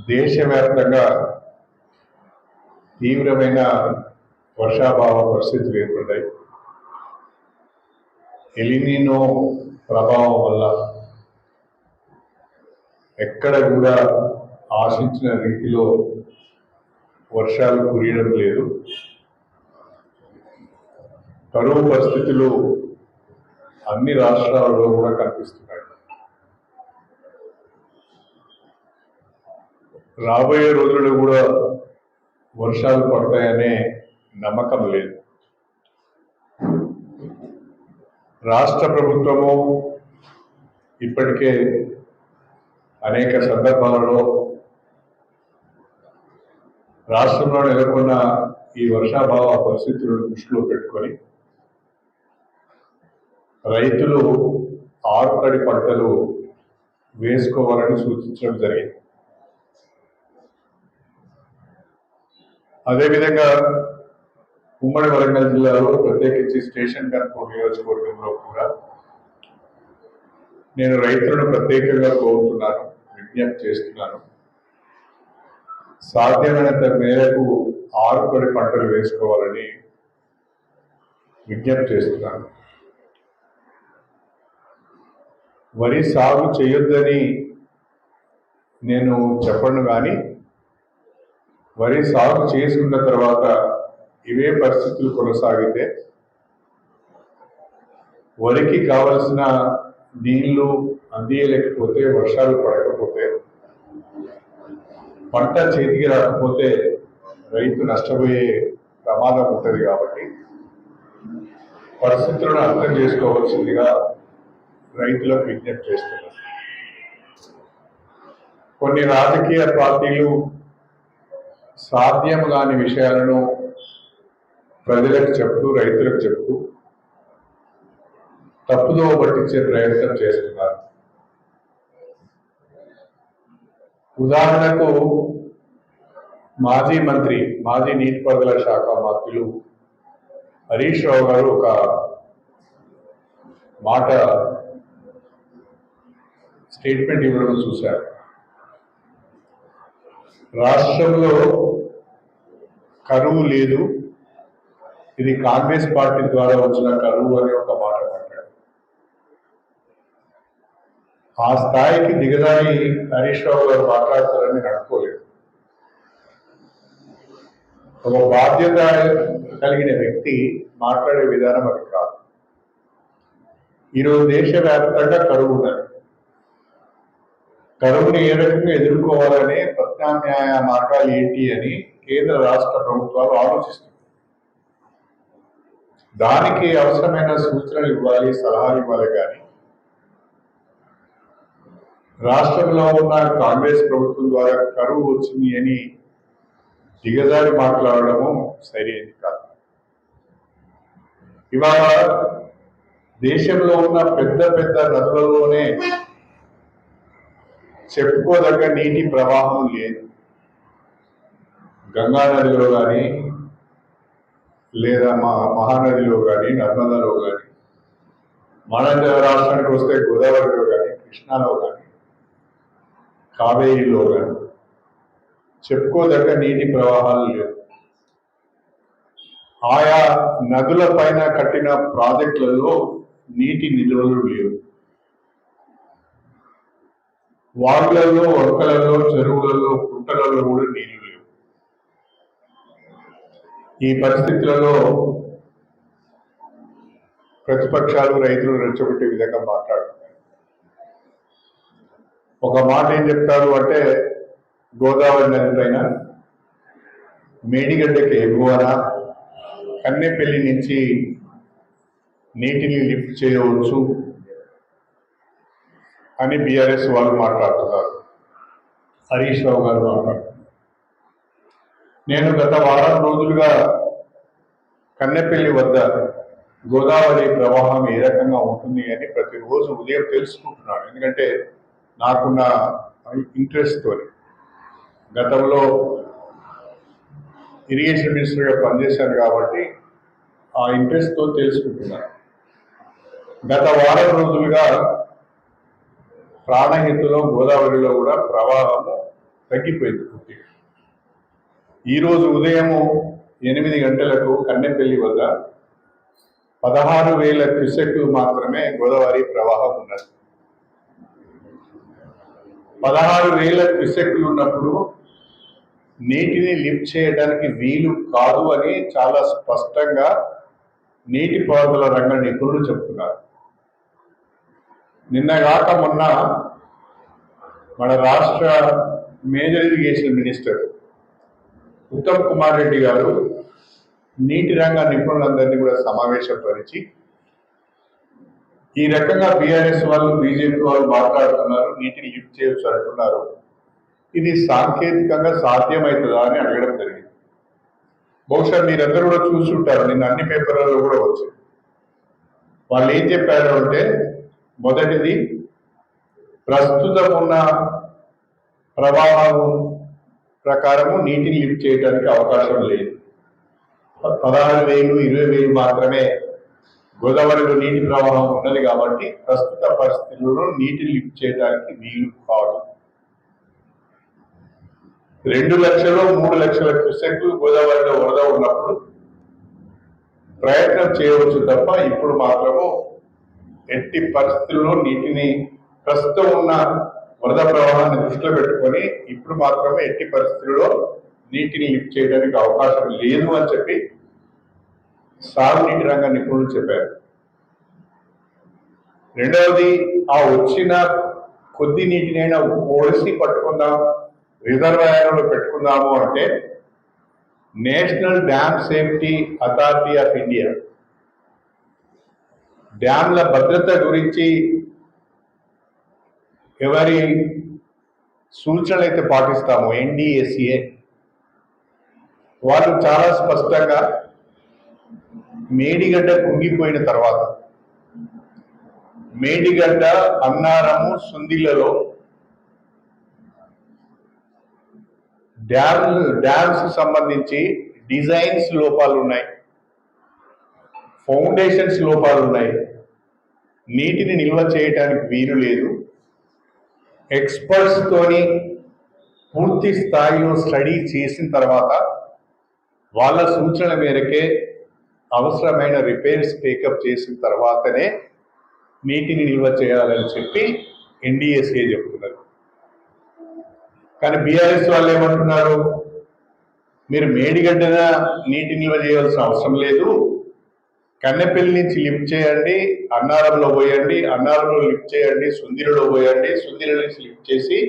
దేశవ్యాప్తంగా తీవ్రమైన వర్షాభావ పరిస్థితులు ఏర్పడ్డాయి. ఎలినినో ప్రభావం వల్ల ఎక్కడ కూడా ఆశించిన రీతిలో వర్షాలు కురియడం లేదు. కరువు పరిస్థితులు అన్ని రాష్ట్రాలలో కూడా కనిపిస్తున్నాయి. రాబోయే రోజుల్లో కూడా వర్షాలు పడతాయనే నమ్మకం లేదు. రాష్ట్ర ప్రభుత్వము ఇప్పటికే అనేక సందర్భాలలో రాష్ట్రంలో నెలకొన్న ఈ వర్షాభావ పరిస్థితులను దృష్టిలో పెట్టుకొని రైతులు ఆరుతడి పంటలు వేసుకోవాలని సూచించడం జరిగింది. అదేవిధంగా ఉమ్మడి వరంగల్ జిల్లాలో ప్రత్యేకించి స్టేషన్ కంట్రోల్ నియోజకవర్గంలో కూడా నేను రైతులను ప్రత్యేకంగా కోరుతున్నాను, విజ్ఞప్తి చేస్తున్నాను. సాధ్యమైనంత మేరకు ఆరుతడి పంటలు వేసుకోవాలని విజ్ఞప్తి చేస్తున్నాను. వరి సాగు చేయొద్దని నేను చెప్పను, కానీ వరి సాగు చేసుకున్న తర్వాత ఇవే పరిస్థితులు కొనసాగితే వరికి కావలసిన నీళ్లు అందియలేకపోతే, వర్షాలు పడకపోతే, పంట చేతికి రాకపోతే రైతు నష్టపోయే ప్రమాదం ఉంటుంది. కాబట్టి పరిస్థితులను అర్థం చేసుకోవాల్సిందిగా రైతులకు విజ్ఞప్తి చేస్తున్నారు. కొన్ని రాజకీయ పార్టీలు సాధ్యం కాని విషయాలను ప్రజలకు చెప్తూ, రైతులకు చెప్తూ తప్పుదో పట్టించే ప్రయత్నం చేస్తున్నారు. ఉదాహరణకు మాజీ మంత్రి, మాజీ నీటిపారుదల శాఖ మంత్రులు హరీష్ రావు గారు ఒక మాట స్టేట్మెంట్ ఇవ్వడం చూశారు. రాష్ట్రంలో కరువు లేదు, ఇది కాంగ్రెస్ పార్టీ ద్వారా వచ్చిన కరువు అనే ఒక మాట మాట్లాడారు. ఆ స్థాయికి దిగజారి హరీష్ రావు గారు మాట్లాడతారని నేను అనుకోలేదు. ఒక బాధ్యత కలిగిన వ్యక్తి మాట్లాడే విధానం అది కాదు. ఈరోజు దేశవ్యాప్తంగా కరువు ఉన్నది. కరువుని ఏ రకంగా ఎదుర్కోవాలనే ప్రత్యామ్నాయ మార్గాలు ఏంటి అని కేంద్ర రాష్ట్ర ప్రభుత్వాలు ఆలోచిస్తున్నాయి. దానికి అవసరమైన సూచనలు ఇవ్వాలి, సలహాలు ఇవ్వాలి. కానీ రాష్ట్రంలో ఉన్న కాంగ్రెస్ ప్రభుత్వం ద్వారా కరువు వచ్చింది అని దిగజారి మాట్లాడడము సరైనది కాదు. ఇవాళ దేశంలో ఉన్న పెద్ద పెద్ద నదులలోనే చెప్పుకోదగ్గ నీటి ప్రవాహం లేదు. గంగా నదిలో కానీ, లేదా మహానదిలో కానీ, నర్మదాలో కానీ, మన రాష్ట్రానికి వస్తే గోదావరిలో కానీ, కృష్ణాలో కానీ, కావేరిలో కానీ చెప్పుకోదగ్గ నీటి ప్రవాహాలు లేవు. ఆయా నదుల పైన కట్టిన ప్రాజెక్టులలో నీటి నిల్వలు లేవు. వాగులలో, వంకలలో, చెరువులలో, కుంటలలో కూడా నీళ్లు లేవు. ఈ పరిస్థితులలో ప్రతిపక్షాలు రైతులు రెచ్చగొట్టే విధంగా మాట్లాడుతున్నారు. ఒక మాట ఏం చెప్తారు అంటే, గోదావరి నది పైన మేడిగడ్డకి ఎగువన కన్నెపల్లి నుంచి నీటిని లిఫ్ట్ చేయవచ్చు అని బీఆర్ఎస్ వాళ్ళు మాట్లాడుతున్నారు. హరీష్ రావు గారు మాట్లాడుతున్నారు. నేను గత వారం రోజులుగా కన్నెపల్లి వద్ద గోదావరి ప్రవాహం ఏ రకంగా ఉంటుంది అని ప్రతిరోజు ఉదయం తెలుసుకుంటున్నాను. ఎందుకంటే నాకున్న ఇంట్రెస్ట్తో గతంలో ఇరిగేషన్ మినిస్టర్గా పనిచేశాను కాబట్టి ఆ ఇంట్రెస్ట్తో తెలుసుకుంటున్నాను. గత వారం రోజులుగా ప్రాణహితలో గోదావరిలో కూడా ప్రవాహము తగ్గిపోయింది పూర్తిగా. ఈరోజు ఉదయం 8 గంటలకు కన్నెపల్లి వద్ద 16,000 క్యూసెక్లు మాత్రమే గోదావరి ప్రవాహం ఉన్నది. 16,000 క్యూసెక్లు ఉన్నప్పుడు నీటిని లిఫ్ట్ చేయడానికి వీలు కాదు అని చాలా స్పష్టంగా నీటిపారుదల రంగ నిపుణులు చెప్తున్నారు. నిన్నగాక మొన్న మన రాష్ట్ర major irrigation minister Uttam Kumar Reddy గారు నీటి రంగ నిపుణులందరినీ కూడా సమావేశపరిచి ఈ రకంగా బీఆర్ఎస్ వాళ్ళు బీజేపీ వాళ్ళు మాట్లాడుతున్నారు, నీటిని లిఫ్ట్ చేయొచ్చు అంటున్నారు, ఇది సాంకేతికంగా సాధ్యమవుతుందా అని అడగడం జరిగింది. బహుశా మీరందరూ కూడా చూస్తుంటారు, నిన్న అన్ని పేపర్లలో కూడా వచ్చింది. వాళ్ళు ఏం చెప్పారు అంటే, మొదటిది ప్రస్తుతం ఉన్న ప్రవాహం ప్రకారము నీటిని లిఫ్ట్ చేయడానికి అవకాశం లేదు. 16,000, 20,000 మాత్రమే గోదావరిలో నీటి ప్రవాహం ఉన్నది కాబట్టి ప్రస్తుత పరిస్థితుల్లో నీటిని లిఫ్ట్ చేయడానికి వీలు కాదు. 2 లక్షలు 3 లక్షల క్యూసెక్లు గోదావరిలో వరద ఉన్నప్పుడు ప్రయత్నం చేయవచ్చు తప్ప ఇప్పుడు మాత్రము ఎట్టి పరిస్థితుల్లో నీటిని ప్రస్తుతం ఉన్న వరద ప్రవాహాన్ని దృష్టిలో పెట్టుకొని ఇప్పుడు మాత్రమే ఎట్టి పరిస్థితుల్లో నీటిని లిఫ్ట్ చేయడానికి అవకాశం లేదు అని చెప్పి సాగునీటి రంగ నిపుణులు చెప్పారు. రెండవది, ఆ వచ్చిన కొద్ది నీటినైనా ఒడిసి పట్టుకుందాం, రిజర్వాయర్లో పెట్టుకుందాము అంటే national dam safety authority of India డ్యామ్ల భద్రత గురించి ఎవరి సూచనలు అయితే పాటిస్తామో NDSA వాళ్ళు చాలా స్పష్టంగా మేడిగడ్డ కుంగిపోయిన తర్వాత మేడిగడ్డ, అన్నారము, సుందిళ్లలో డ్యామ్స్ సంబంధించి డిజైన్స్ లోపాలు ఉన్నాయి, ఫౌండేషన్స్ లోపాలు ఉన్నాయి, నీటిని నిల్వ చేయడానికి వీలు లేదు. ఎక్స్పర్ట్స్ తోని పూర్తి స్థాయిలో స్టడీ చేసిన తర్వాత వాళ్ళ సూచనల మేరకే అవసరమైన రిపేర్స్ టేకప్ చేసిన తర్వాతనే నీటిని నిల్వ చేయాలని చెప్పి NDSA చెప్తున్నారు. కానీ బీఆర్ఎస్ వాళ్ళు ఏమంటున్నారు, మీరు మేడిగడ్డన నీటి నిల్వ చేయాల్సిన అవసరం లేదు, కన్నెపల్లి నుంచి లిఫ్ట్ చేయండి, అన్నారంలో పోయండి, అన్నారంలో లిఫ్ట్ చేయండి, సుందిలలో పోయండి, సుందిల నుంచి లిఫ్ట్ చేసి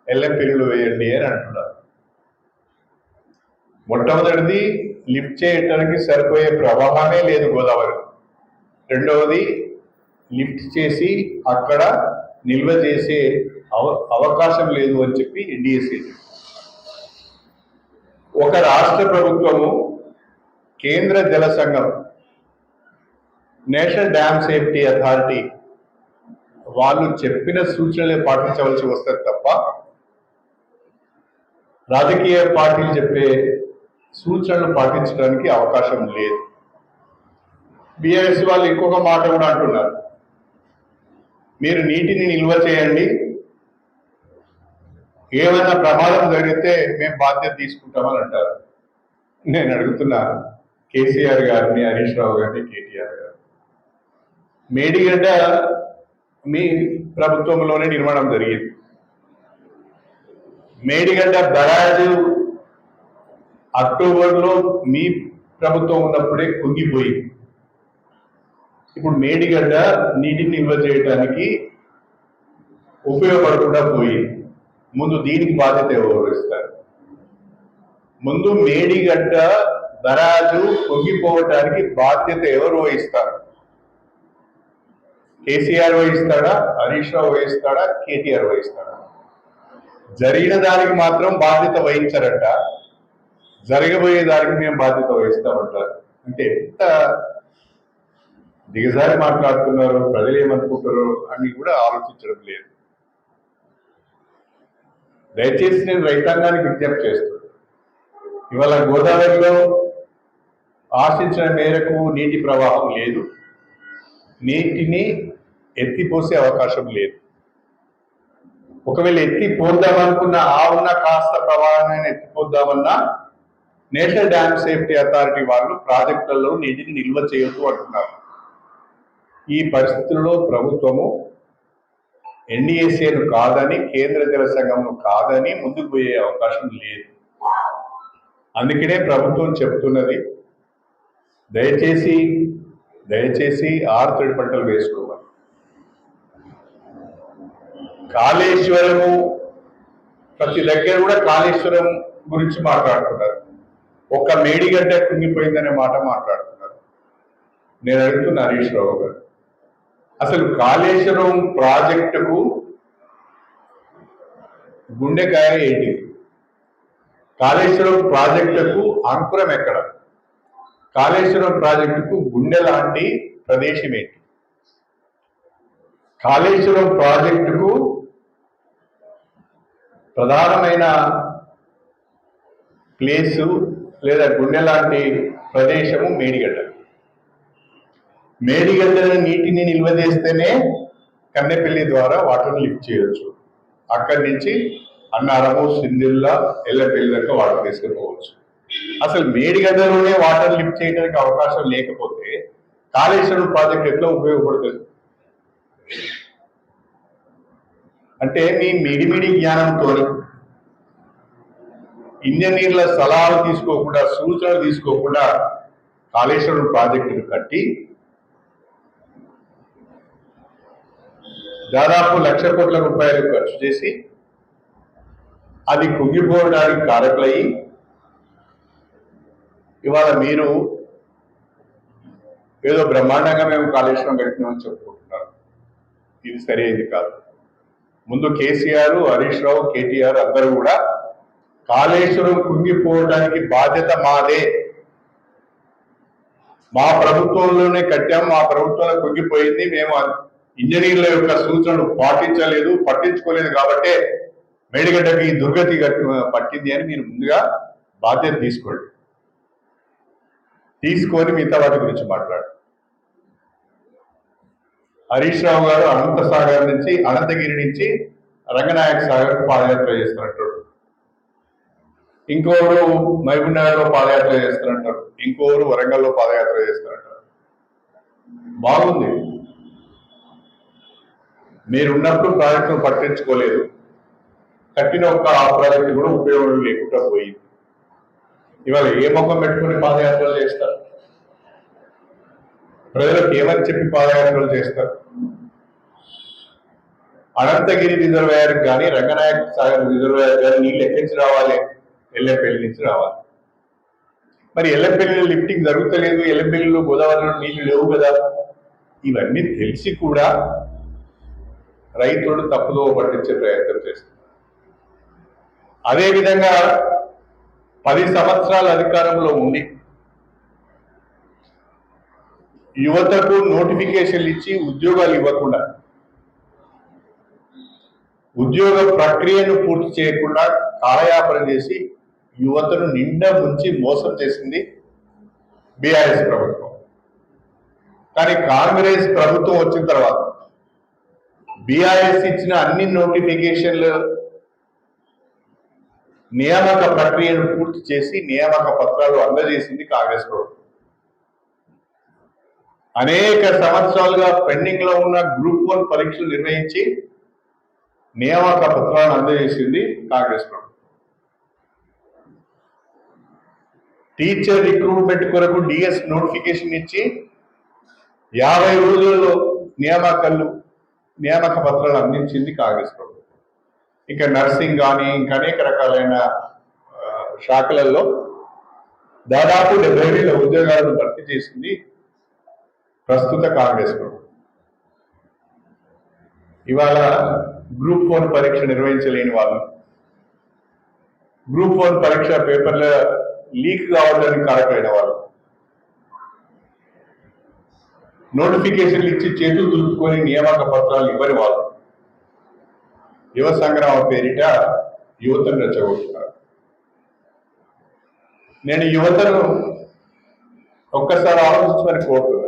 ఎల్లంపల్లిలో వేయండి అని అంటున్నారు. మొట్టమొదటిది, లిఫ్ట్ చేయడానికి సరిపోయే ప్రవాహమే లేదు గోదావరి. రెండవది, లిఫ్ట్ చేసి అక్కడ నిల్వ చేసే అవకాశం లేదు అని చెప్పి NDSA. ఒక రాష్ట్ర ప్రభుత్వము, కేంద్ర జల సంఘం, నేషనల్ డ్యామ్ సేఫ్టీ అథారిటీ వాళ్ళు చెప్పిన సూచనలే పాటించవలసి వస్తుంది తప్ప రాజకీయ పార్టీలు చెప్పే సూచనలు పాటించడానికి అవకాశం లేదు. బీఆర్ఎస్ వాళ్ళు ఇంకొక మాట కూడా అంటున్నారు, మీరు నీటిని నిల్వ చేయండి, ఏమైనా ప్రమాదం జరిగితే మేము బాధ్యత తీసుకుంటామని అంటారు. నేను అడుగుతున్నా కేసీఆర్ గారిని, హరీష్ రావు గారిని, కేటీఆర్ గారు, మేడిగడ్డ మీ ప్రభుత్వంలోనే నిర్మాణం జరిగింది. మేడిగడ్డ బరాజు అక్టోబర్లో మీ ప్రభుత్వం ఉన్నప్పుడే కుంగిపోయింది. ఇప్పుడు మేడిగడ్డ నీటిని నిల్వ చేయడానికి ఉపయోగపడకుండా పోయింది. ముందు దీనికి బాధ్యత ఎవరు ఇస్తారు? ముందు మేడిగడ్డ బరాజు కుంగిపోవటానికి బాధ్యత ఎవరు వహిస్తారు? కేసీఆర్ వహిస్తాడా, హరీష్ రావు వహిస్తాడా, కేటీఆర్ వహిస్తాడా? జరిగిన దానికి మాత్రం బాధ్యత వహించారట, జరగబోయే దానికి మేము బాధ్యత వహిస్తామంటారు. అంటే ఎంత దిగజారి మాట్లాడుతున్నారు, ప్రజలు ఏమనుకుంటారు అని కూడా ఆలోచించడం లేదు. దయచేసి నేను రైతాంగానికి విజ్ఞప్తి చేస్తున్నాను, ఇవాళ గోదావరిలో ఆశించిన మేరకు నీటి ప్రవాహం లేదు, నీటిని ఎత్తిపోసే అవకాశం లేదు. ఒకవేళ ఎత్తి పోద్దామనుకున్న ఆ ఉన్న కాస్త ప్రవాహాన్ని ఎత్తిపోద్దామన్నా నేషనల్ డ్యామ్ సేఫ్టీ అథారిటీ వాళ్ళు ప్రాజెక్టులలో నిధిని నిల్వ చేయొద్దు అంటున్నారు. ఈ పరిస్థితుల్లో ప్రభుత్వము ఎన్డీఏసీను కాదని, కేంద్ర జల సంఘంను కాదని ముందుకు పోయే అవకాశం లేదు. అందుకనే ప్రభుత్వం చెప్తున్నది, దయచేసి ఆరుతడి పంటలు వేసుకోవాలి. కాళేశ్వరము ప్రతి దగ్గర కూడా కాళేశ్వరం గురించి మాట్లాడుతున్నారు. ఒక్క మేడిగడ్డ కుంగిపోయిందనే మాట మాట్లాడుతున్నారు. నేను అడుగుతున్నా హరీష్ రావు గారు, అసలు కాళేశ్వరం ప్రాజెక్టుకు గుండెకాయ ఏంటి? కాళేశ్వరం ప్రాజెక్టుకు అంకురం ఎక్కడ? కాళేశ్వరం ప్రాజెక్టుకు గుండె లాంటి ప్రదేశం ఏంటి? కాళేశ్వరం ప్రాజెక్టుకు ప్రధానమైన ప్లేసు లేదా గుండె లాంటి ప్రదేశము మేడిగడ్డ. మేడిగడ్డల నీటిని నిల్వ చేస్తేనే కన్నెపల్లి ద్వారా వాటర్ని లిఫ్ట్ చేయొచ్చు. అక్కడి నుంచి అన్నారము, సింధిల్లా, ఎల్లపల్లి దాకా వాటర్ తీసుకుపోవచ్చు. అసలు మేడిగడ్డలోనే వాటర్ లిఫ్ట్ చేయడానికి అవకాశం లేకపోతే కాళేశ్వరం ప్రాజెక్ట్ ఎట్లా ఉపయోగపడుతుంది? అంటే మీ మిడిమిడి జ్ఞానంతో ఇంజనీర్ల సలహాలు తీసుకోకుండా, సూచనలు తీసుకోకుండా కాళేశ్వరం ప్రాజెక్టును కట్టి దాదాపు 1,00,000 కోట్ల రూపాయలు ఖర్చు చేసి అది కుంగిపోవడానికి కారకులయ్యి ఇవాళ మీరు ఏదో బ్రహ్మాండంగా మేము కాళేశ్వరం కట్టినామని చెప్పుకుంటున్నారు. ఇది సరైనది కాదు. ముందు కేసీఆర్, హరీష్ రావు, కేటీఆర్ అందరూ కూడా కాళేశ్వరం కుంగిపోవడానికి బాధ్యత మాదే, మా ప్రభుత్వంలోనే కట్టాం, మా ప్రభుత్వంలో కుంగిపోయింది, మేము ఇంజనీర్ల యొక్క సూచనలు పట్టించుకోలేదు కాబట్టే మేడిగడ్డకి దుర్గతి పట్టింది అని మీరు ముందుగా బాధ్యత తీసుకోండి. తీసుకొని మిగతా వాటి గురించి మాట్లాడు. హరీష్ రావు గారు అనంతగిరి నుంచి రంగనాయక సాగర్ పాదయాత్ర చేస్తున్నట్టు, ఇంకోరు మహబూబ్ నగర్ లో పాదయాత్ర చేస్తున్నట్టు, ఇంకోరు వరంగల్లో పాదయాత్ర చేస్తున్నట్టు. బాగుంది, మీరున్నప్పుడు ప్రాజెక్టును పట్టించుకోలేదు, కట్టిన ఒక్క ఆ ప్రాజెక్టు కూడా ఉపయోగం లేకుండా పోయింది. ఇవాళ ఏ ముఖం పెట్టుకుని పాదయాత్రలు చేస్తారు? ప్రజలకు ఏమని చెప్పి పాదయాత్రలు చేస్తారు? అనంతగిరి రిజర్వాయర్ కానీ, రంగనాయక సాగర్ రిజర్వాయర్ కానీ నీళ్ళు ఎక్కడి నుంచి రావాలి? ఎల్లపల్లి నుంచి రావాలి. మరి ఎల్లపల్లిలో లిఫ్టింగ్ జరుగుతలేదు, ఎల్లపల్లిలో గోదావరిలో నీళ్లు లేవు కదా. ఇవన్నీ తెలిసి కూడా రైతులు తప్పుదో పట్టించే ప్రయత్నం చేస్తారు. అదేవిధంగా 10 సంవత్సరాల అధికారంలో ఉండి యువతకు నోటిఫికేషన్లు ఇచ్చి ఉద్యోగాలు ఇవ్వకుండా, ఉద్యోగ ప్రక్రియను పూర్తి చేయకుండా కాలయాపన చేసి యువతను నిండా ముంచి మోసం చేసింది బీఆర్ఎస్ ప్రభుత్వం. కానీ కాంగ్రెస్ ప్రభుత్వం వచ్చిన తర్వాత బీఆర్ఎస్ ఇచ్చిన అన్ని నోటిఫికేషన్లు నియామక ప్రక్రియను పూర్తి చేసి నియామక పత్రాలు అందజేసింది కాంగ్రెస్ ప్రభుత్వం. అనేక సంవత్సరాలుగా పెండింగ్ లో ఉన్న గ్రూప్ 1 పరీక్షలు నిర్వహించి నియామక పత్రాలను అందజేసింది కాంగ్రెస్ ప్రభుత్వం. టీచర్ రిక్రూట్మెంట్ కొరకు డిఎస్ నోటిఫికేషన్ ఇచ్చి 50 రోజుల్లో నియామక పత్రాలు అందించింది కాంగ్రెస్ ప్రభుత్వం. ఇంకా నర్సింగ్ కానీ ఇంకా అనేక రకాలైన శాఖలలో దాదాపు 70,000 ఉద్యోగాలను భర్తీ చేసింది ప్రస్తుత కాంగ్రెస్ ప్రభుత్వం. ఇవాళ గ్రూప్ 1 పరీక్ష నిర్వహించలేని వాళ్ళు, గ్రూప్ 1 పరీక్ష పేపర్ల లీక్ కావడానికి కారకులైన వాళ్ళు, నోటిఫికేషన్లు ఇచ్చి చేతులు దులుపుకొని నియామక పత్రాలు ఇవ్వని వాళ్ళు యువ సంగ్రామ పేరిట యువతను రెచ్చగొడుతున్నారు. నేను యువతను ఒక్కసారి ఆలోచించమని కోరుతున్నాను.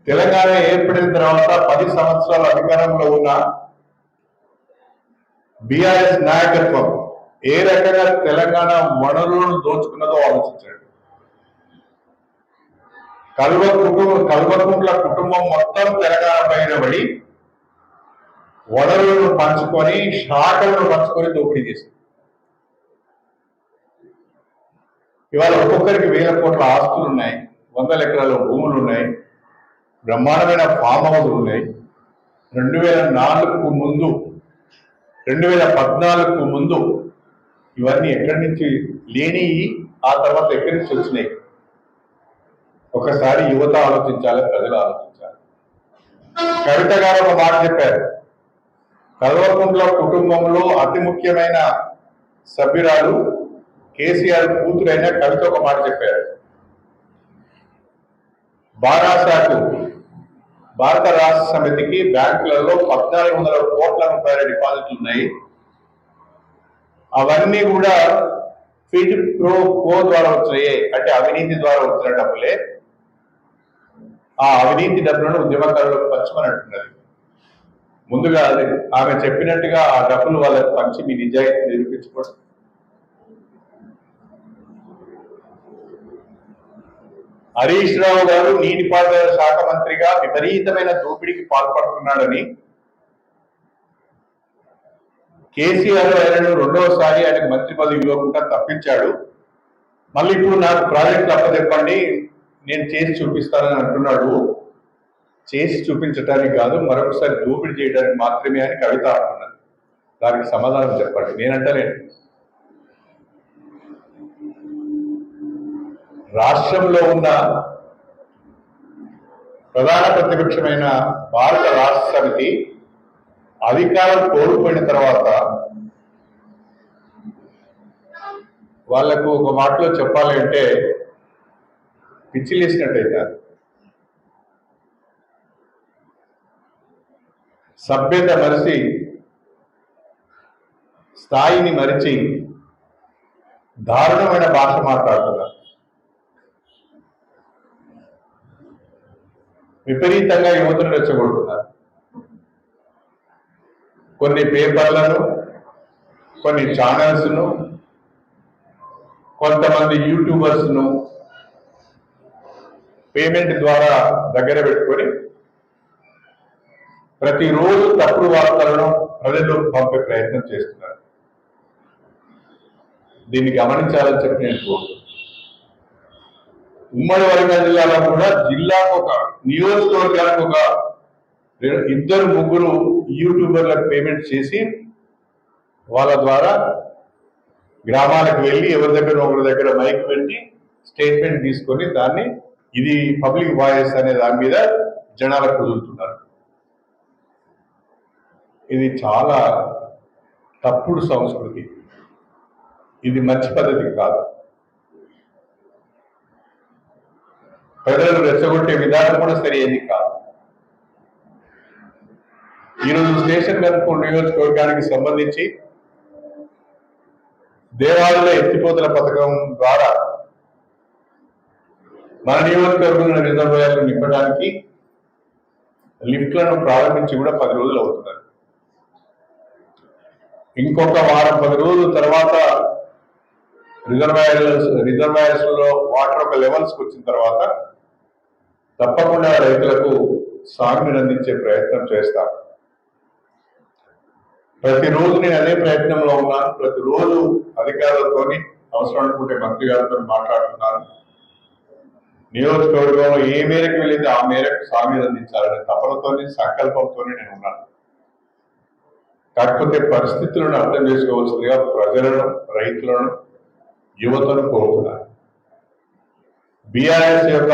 తెలంగాణ ఏర్పడిన తర్వాత 10 సంవత్సరాల అధికారంలో ఉన్న బీఆర్ఎస్ నాయకత్వం ఏ రకంగా తెలంగాణ వనరులను దోచుకున్నదో ఆలోచించండి. కల్వకుంట్ల కుటుంబం మొత్తం తెలంగాణ పైన పడి వనరులను పంచుకొని శాఖలను పంచుకొని దోపిడీ చేసింది. ఇవాళ ఒక్కొక్కరికి 1000 కోట్ల ఆస్తులు ఉన్నాయి, 100 ఎకరాల భూములు ఉన్నాయి, బ్రహ్మాండమైన ఫామ్ హౌస్లు ఉన్నాయి. 2004కు ముందు 2014కు ముందు ఇవన్నీ ఎక్కడి నుంచి లేని, ఆ తర్వాత ఎక్కడి నుంచి వచ్చినాయి? ఒకసారి యువత ఆలోచించాలి, ప్రజలు ఆలోచించాలి. కవిత గారు ఒక మాట చెప్పారు, కల్వకుంట్ల కుటుంబంలో అతి ముఖ్యమైన సభ్యురాలు కేసీఆర్ కూతురైన కవిత ఒక మాట చెప్పారు, బారాసాకు భారత రాష్ట్ర సమితికి బ్యాంకులలో 1400 కోట్ల రూపాయల డిపాజిట్లు ఉన్నాయి. అవన్నీ కూడా ఫిడ్ ప్రో కో ద్వారా వచ్చాయి, అంటే అవినీతి ద్వారా వచ్చిన డబ్బులే. ఆ అవినీతి డబ్బులను ఉద్యమకారులకు పంచమని అంటున్నది. ముందుగా ఆమె చెప్పినట్టుగా ఆ డబ్బులు వాళ్ళకి పంచి మీ నిజాయితీ నిరూపించుకోవడం. హరీష్ రావు గారు నీటిపారుదల శాఖ మంత్రిగా విపరీతమైన దోపిడీకి పాల్పడుతున్నాడని కేసీఆర్ ఆయనను రెండవసారి ఆయనకు మంత్రి పదవి ఇవ్వకుండా తప్పించాడు. మళ్ళీ ఇప్పుడు నాకు ప్రాజెక్టులు అప్పచెప్పండి, నేను చేసి చూపిస్తానని అంటున్నాడు. చేసి చూపించడానికి కాదు, మరొకసారి దోపిడీ చేయడానికి మాత్రమే అని కవిత అంటున్నాను. దానికి సమాధానం చెప్పండి. నేనంటలేను. రాష్ట్రంలో ఉన్న ప్రధాన ప్రతిపక్షమైన భారత రాష్ట్ర సమితి అధికారం కోల్పోయిన తర్వాత వాళ్లకు ఒక మాటలో చెప్పాలి అంటే పిచ్చిలేసినట్టయితే, సభ్యత మరిచి, స్థాయిని మరిచి దారుణమైన భాష మాట్లాడుతున్నారు. విపరీతంగా యువతను రెచ్చగొడుతున్నారు. కొన్ని పేపర్లను, కొన్ని ఛానల్స్ను, కొంతమంది యూట్యూబర్స్ను పేమెంట్ ద్వారా దగ్గర పెట్టుకొని ప్రతిరోజు తప్పుడు వార్తలను ప్రజల్లోకి పంపే ప్రయత్నం చేస్తున్నారు. దీన్ని గమనించాలని చెప్పి నేను కోరుతున్నాను. ఉమ్మడి వరంగల్ జిల్లాలో కూడా జిల్లాకు ఒక నియోజకవర్గానికి ఒక 2-3 యూట్యూబర్లకు పేమెంట్ చేసి వాళ్ళ ద్వారా గ్రామాలకు వెళ్ళి ఎవరి దగ్గర మైక్ పెట్టి స్టేట్మెంట్ తీసుకొని దాన్ని ఇది పబ్లిక్ వాయిస్ అనే దాని మీద జనాలకు కుదురుతున్నారు. ఇది చాలా తప్పుడు సంస్కృతి. ఇది మంచి పద్ధతి కాదు. ప్రజలను రెచ్చగొట్టే విధానం కూడా సరైనది కాదు. ఈరోజు స్టేషన్ గన్పూర్ నియోజకవర్గానికి సంబంధించి దేవాలయ ఎత్తిపోతల పథకం ద్వారా మన నియోజకవర్గంలో రిజర్వాయర్లు నింపడానికి లిఫ్ట్లను ప్రారంభించి కూడా 10 రోజులు అవుతున్నారు. ఇంకొక వారం 10 రోజుల తర్వాత రిజర్వాయర్స్ లో వాటర్ ఒక లెవెల్స్కి వచ్చిన తర్వాత తప్పకుండా రైతులకు సాగుని అందించే ప్రయత్నం చేస్తాం. ప్రతిరోజు నేను అదే ప్రయత్నంలో ఉన్నాను. ప్రతిరోజు అధికారులతోని, అవసరం అనుకుంటే మంత్రి గారితో మాట్లాడుతున్నాను. నియోజకవర్గంలో ఏ మేరకు వెళ్ళింది ఆ మేరకు సాగుని అందించాలనే తపనతోని, సంకల్పంతోనే నేను ఉన్నాను. కాకపోతే పరిస్థితులను అర్థం చేసుకోవాల్సిందిగా ప్రజలను, రైతులను, యువతను కోరుతున్నాను. బీఆర్ఎస్ యొక్క